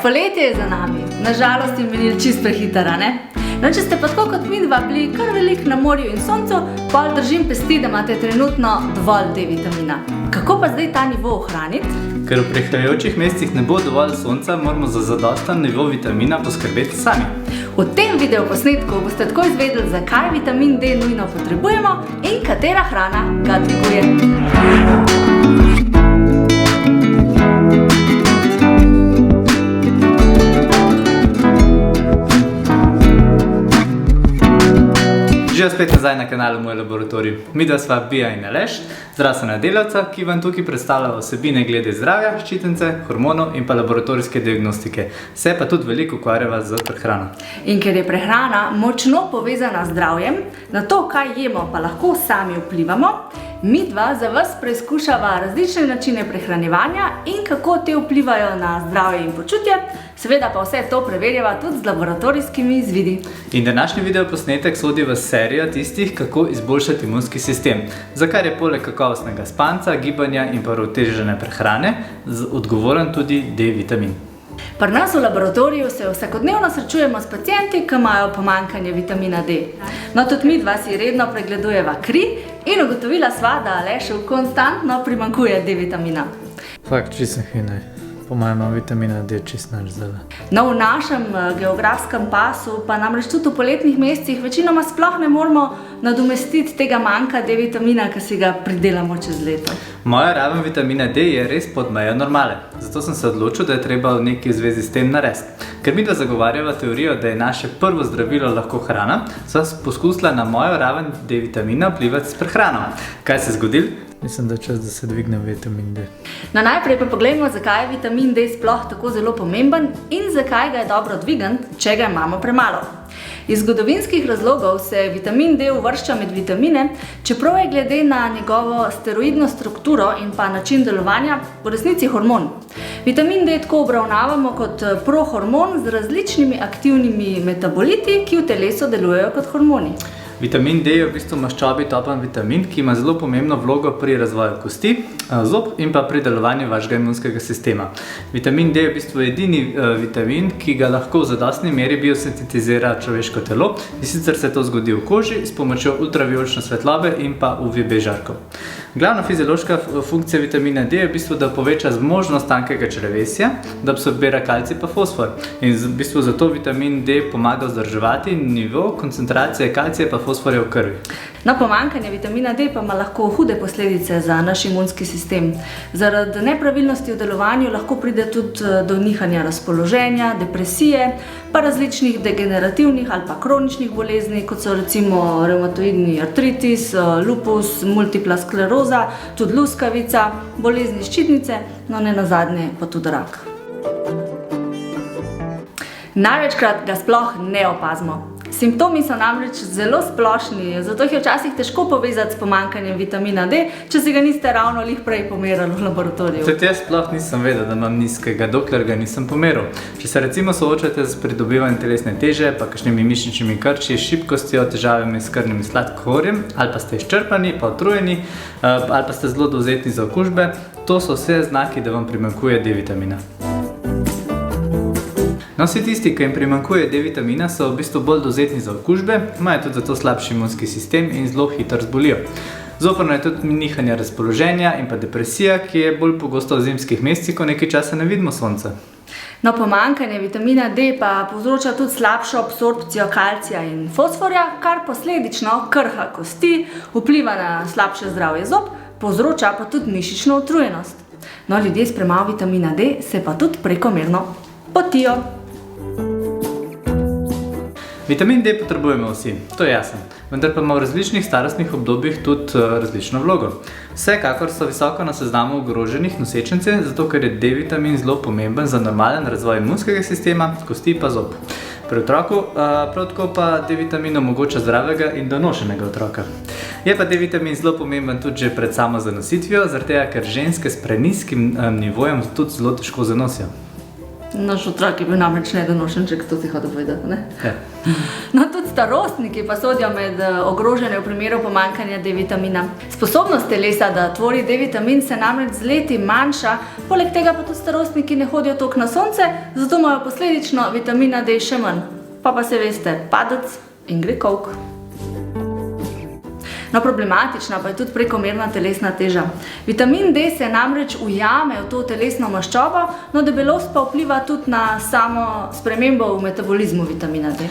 Poletje je za nami, nažalost je minil čist prehitro, ne? No, če ste pa tako kot midva bili kar veliko na morju in soncu, pol držim pesti, da imate trenutno dovolj D-vitamina. Kako pa zdaj ta nivo ohraniti? Ker v prihajajočih mesecih ne bo dovolj sonca, moramo za zadostan nivo vitamina poskrbeti sami. V tem videoposnetku boste tako izvedeli, zakaj vitamin D nujno potrebujemo in katera hrana ga dviguje. Že spet nazaj na kanalu Moj laboratorij. Midva sva Bija in Aleš, zdravstvena delavca, ki vam tukaj predstavlja vsebine glede zdravja, ščitnice, hormonov in pa laboratorijske diagnostike. Se pa tudi veliko ukvarjava z prehrano. In ker je prehrana močno povezana z zdravjem, na to, kaj jemo, pa lahko sami vplivamo, midva za vas preizkušava različne načine prehranjevanja in kako te vplivajo na zdravje in počutje, seveda pa vse to preverjava tudi z laboratorijskimi izvidi. In današnji videoposnetek sodi v serijo tistih, kako izboljšati imunski sistem, za kar je poleg kakovostnega spanca, gibanja in pa uravnotežene prehrane odgovoren tudi D-vitamin. Pri nas v laboratoriju se vsakodnevno srečujemo s pacienti, ki imajo pomanjkanje vitamina D. No, tudi midva si redno pregledujeva kri in ugotovila sva, da Alešu konstantno primanjkuje D-vitamina. Fakt, čisto hinaj. Po mojem vitamina D čist nič zdaj. No, v našem geografskem pasu pa namreč tudi v poletnih mesecih večinoma sploh ne moramo nadomestiti tega manjka D-vitamina, ki si ga pridelamo čez leto. Moja raven vitamina D je res pod mejo normale, zato sem se odločil, da je treba nekaj v zvezi s tem narediti. Ker midva zagovarjava teorijo, da je naše prvo zdravilo lahko hrana, sva poskusila na mojo raven D-vitamina vplivati s prehrano. Kaj se je zgodilo? Mislim, da je čas, da se dvigne vitamin D. No, najprej pa poglejmo, zakaj je vitamin D sploh tako zelo pomemben in zakaj ga je dobro dvigniti, če ga imamo premalo. Iz zgodovinskih razlogov se vitamin D uvršča med vitamine, čeprav je glede na njegovo steroidno strukturo in pa način delovanja v resnici hormon. Vitamin D tako obravnavamo kot prohormon z različnimi aktivnimi metaboliti, ki v telesu delujejo kot hormoni. Vitamin D je v bistvu maščobi topen vitamin, ki ima zelo pomembno vlogo pri razvoju kosti, zob in pa pri delovanju vašega imunskega sistema. Vitamin D je v bistvu edini vitamin, ki ga lahko v zadostni meri biosintetizira človeško telo, in sicer se to zgodi v koži s pomočjo ultravijolične svetlobe in pa UVB žarkov. Glavna fiziološka funkcija vitamina D je v bistvu, da poveča zmožnost tankega črevesja, da absorbira kalcij pa fosfor. In v bistvu zato vitamin D pomaga vzdrževati nivo koncentracije kalcija pa fosforja v krvi. No, pomanjkanje vitamina D pa ima lahko hude posledice za naš imunski sistem. Zaradi nepravilnosti v delovanju lahko pride tudi do nihanja razpoloženja, depresije, pa različnih degenerativnih ali pa kroničnih bolezni, kot so recimo revmatoidni artritis, lupus, multipla skleroza, tudi luskavica, bolezni ščitnice, no nenazadnje pa tudi rak. Največkrat ga sploh ne opazimo. Simptomi so namreč zelo splošni, zato jih je včasih težko povezati s pomanjkanjem vitamina D, če si ga niste ravno lih prej pomerali v laboratoriju. Tudi jaz sploh nisem vedel, da imam nizkega, dokler ga nisem pomeril. Če se recimo soočate z pridobivanjem telesne teže, pa kakšnimi mišičnimi krči, šibkostjo, težavami s krvnim sladkorjem, ali pa ste izčrpani, pa utrujeni, ali pa ste zelo dovzetni za okužbe, to so vse znaki, da vam primanjkuje D-vitamina. No, vsi tisti, ki jim primanjkuje D-vitamina, so v bistvu bolj dovzetni za okužbe, imajo tudi zato slabši imunski sistem in zelo hitro zbolijo. Zoprno je tudi nihanje razpoloženja in pa depresija, ki je bolj pogosto v zimskih mesecih, ko nekaj časa ne vidimo sonca. No, pomanjkanje vitamina D pa povzroča tudi slabšo absorpcijo kalcija in fosforja, kar posledično krha kosti, vpliva na slabše zdravje zob, povzroča pa tudi mišično utrujenost. No, ljudje s premalo vitamina D se pa tudi prekomerno potijo. Vitamin D potrebujemo vsi, to je jasno, vendar pa ima v različnih starostnih obdobjih tudi različno vlogo. Vsekakor so visoko na seznamu ogroženih nosečnice, zato ker je D-vitamin zelo pomemben za normalen razvoj imunskega sistema, kosti pa zob. Pri otroku prav tako pa D-vitamin omogoča zdravega in donošenega otroka. Je pa D-vitamin zelo pomemben tudi že pred samo zanositvijo, zaradi tega, ker ženske s prenizkim nivojem tudi zelo težko zanosijo. Naš otrok je bil namreč nedonošenček, to si hodil povedati, ne? Ja. No, tudi starostniki pa sodijo med ogrožene v primeru pomanjkanja D-vitamina. Sposobnost telesa, da tvori D-vitamin, se namreč z leti manjša, poleg tega pa tudi starostniki ne hodijo toliko na sonce, zato imajo posledično vitamina D še manj. Pa se veste, padec in gre kolk. No, problematična pa je tudi prekomerna telesna teža. Vitamin D se namreč ujame v to telesno maščobo, no debelost pa vpliva tudi na samo spremembo v metabolizmu vitamina D.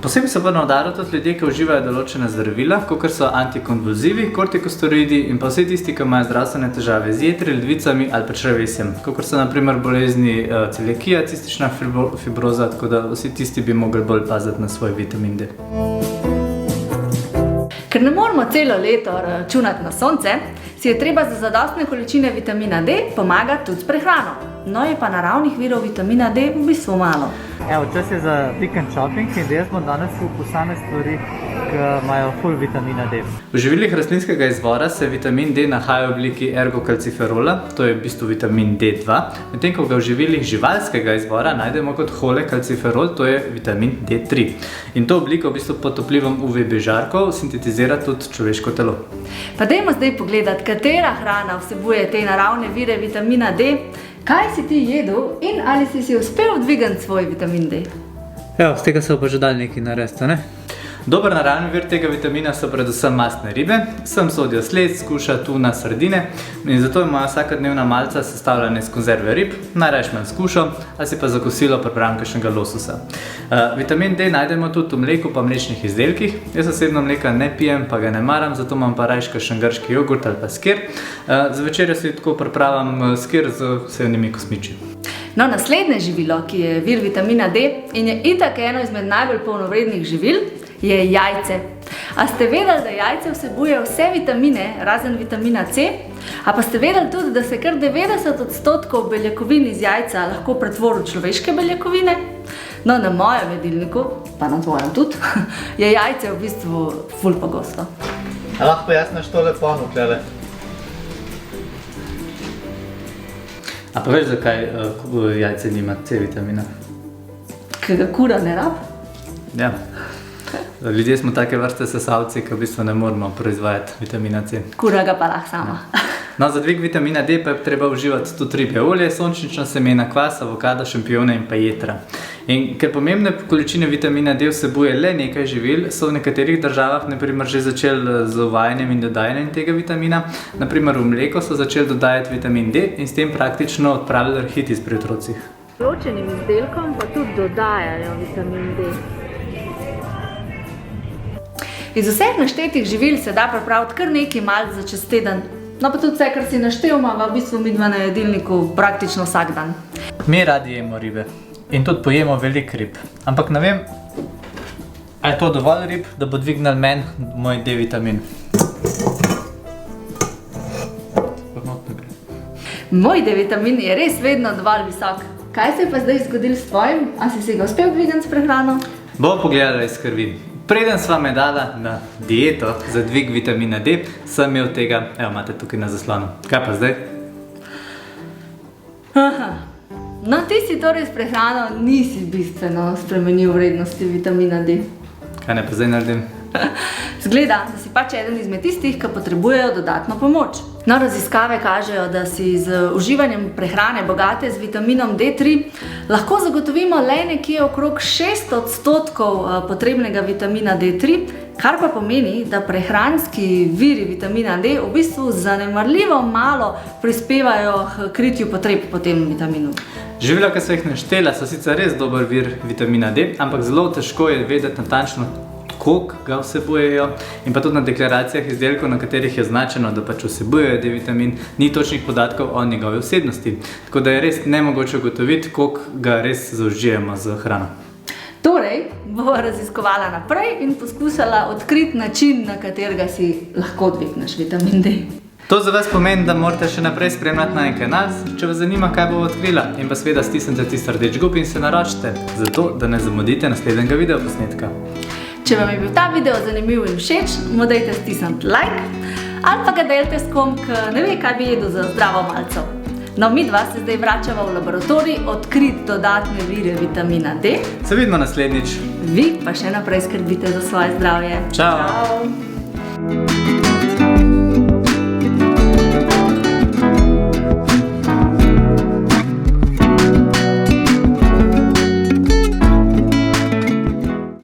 Posebej se pa navdarijo tudi ljudje, ki uživajo določena zdravila, kakor so antikonvulzivi, kortikosteroidi in pa vsi tisti, ki imajo zdravstvene težave z jetri, ledvicami ali pa črevesjem, kakor so na primer bolezni celiakija, cistična fibroza, tako da vsi tisti bi mogli bolj paziti na svoj vitamin D. Ker ne moramo celo leto računati na sonce, si je treba za zadostne količine vitamina D pomagati tudi s prehrano. No, je pa naravnih virov vitamina D v bistvu malo. Evo, čas je za pick and chopping in zdaj smo danes v posame stvari, ki imajo full vitamina D. V živilih rastlinskega izvora se vitamin D nahaja v obliki ergokalciferola, to je v bistvu vitamin D2, medtem ko ga v živilih živalskega izvora najdemo kot holekalciferol, to je vitamin D3. In to obliko v bistvu pod vplivom UVB žarkov sintetizira tudi človeško telo. Pa dajmo zdaj pogledati, katera hrana vsebuje te naravne vire vitamina D, kaj si ti jedel in ali si uspel dvigati svoj vitamin D. Evo, z tega se pa že dal nekaj narediti, ne? Dober naravni vir tega vitamina so predvsem mastne ribe, sem sodijo sled, skuša, tuna, sardine in zato ima vsakodnevna malca sestavljena iz konzerve rib, najrajši manj skušo, ali si pa za kosilo pripravim kakšnega lososa. Vitamin D najdemo tudi v mleku pa mlečnih izdelkih. Jaz osebno mleka ne pijem, pa ga ne maram, zato imam pa rajši kakšen grški jogurt ali pa skyr. Za večerjo si tako pripravim skyr z vsevnimi kosmiči. No, naslednje živilo, ki je vir vitamina D in je itak eno izmed najbolj polnovrednih živil, je jajce. A ste vedeli, da jajce vsebuje vse vitamine, razen vitamina C? A pa ste vedeli tudi, da se kar 90% beljakovin iz jajca lahko pretvori v človeške beljakovine? No, na mojem jedilniku, pa na tvojem tudi, je jajce v bistvu ful pogosto. A lahko pojasniš tole pono, tlele? A pa veš, zakaj jajce nima C vitamina? Ker ga kura ne rab? Ja. Ljudje smo take vrste sesalci, ki v bistvu ne moramo proizvajati vitamina C. Kura ga pa lahko sama. No, za dvig vitamina D pa je treba uživati tudi ribje olje, sončnična semena, kvas, avokado, šampione in pa jetra. In ker pomembne količine vitamina D vsebuje le nekaj živil, so v nekaterih državah na primer že začeli z uvajanjem in dodajanjem tega vitamina. Na primer v mleko so začeli dodajati vitamin D in s tem praktično odpravili artritis pri otrocih. Določenim izdelkom pa tudi dodajajo vitamin D. Iz vseh naštetih živil se da pripraviti kar nekaj malc za čez teden. No, pa tudi vse, kar si naštel, imava v bistvu midva na jedilniku praktično vsak dan. Mi radi jemo ribe in tudi pojemo veliko rib, ampak ne vem, ali je to dovolj rib, da bo dvignil meni moj D-vitamin. Moj D-vitamin je res vedno dovolj visok. Kaj se je pa zdaj zgodilo s tvojim? A si ga uspel dvigati s prehrano? Bomo pogledali iz krvi. Preden sva me dala na dieto za dvig vitamina D, sem imel tega, evo imate tukaj na zaslonu. Kaj pa zdaj? Aha. No, ti si torej s prehrano nisi bistveno spremenil vrednosti vitamina D. Kaj ne pa zdaj naredim? Zgleda, da si pač eden izmed tistih, ki potrebujejo dodatno pomoč. No, raziskave kažejo, da si z uživanjem prehrane bogate z vitaminom D3 lahko zagotovimo le nekje okrog 6% potrebnega vitamina D3, kar pa pomeni, da prehranski viri vitamina D v bistvu zanemarljivo malo prispevajo k kritju potreb po tem vitaminu. Živila, ki so jih naštela, so sicer res dober vir vitamina D, ampak zelo težko je vedeti natančno, koliko ga vsebujejo, in pa tudi na deklaracijah izdelkov, na katerih je označeno, da pač vsebujejo D-vitamin, ni točnih podatkov o njegovi vsebnosti. Tako da je res nemogoče ugotoviti, koliko ga res zaužijemo z hrano. Torej, bova raziskovala naprej in poskusila odkriti način, na katerega si lahko dvigneš vitamin D. To za vas pomeni, da morate še naprej spremljati najin kanal, če vas zanima, kaj bo odkrila, in pa seveda stisnite tisti rdeč gumb in se naročite, zato da ne zamudite naslednjega videoposnetka. Če vam je bil ta video zanimiv in všeč, mu dajte stisniti like ali pa ga delite s kom, ki ne ve, kaj bi jedel za zdravo malco. No, mi dva se zdaj vračava v laboratorij odkriti dodatne vire vitamina D. Se vidimo naslednjič. Vi pa še naprej skrbite za svoje zdravje. Čau. Čau.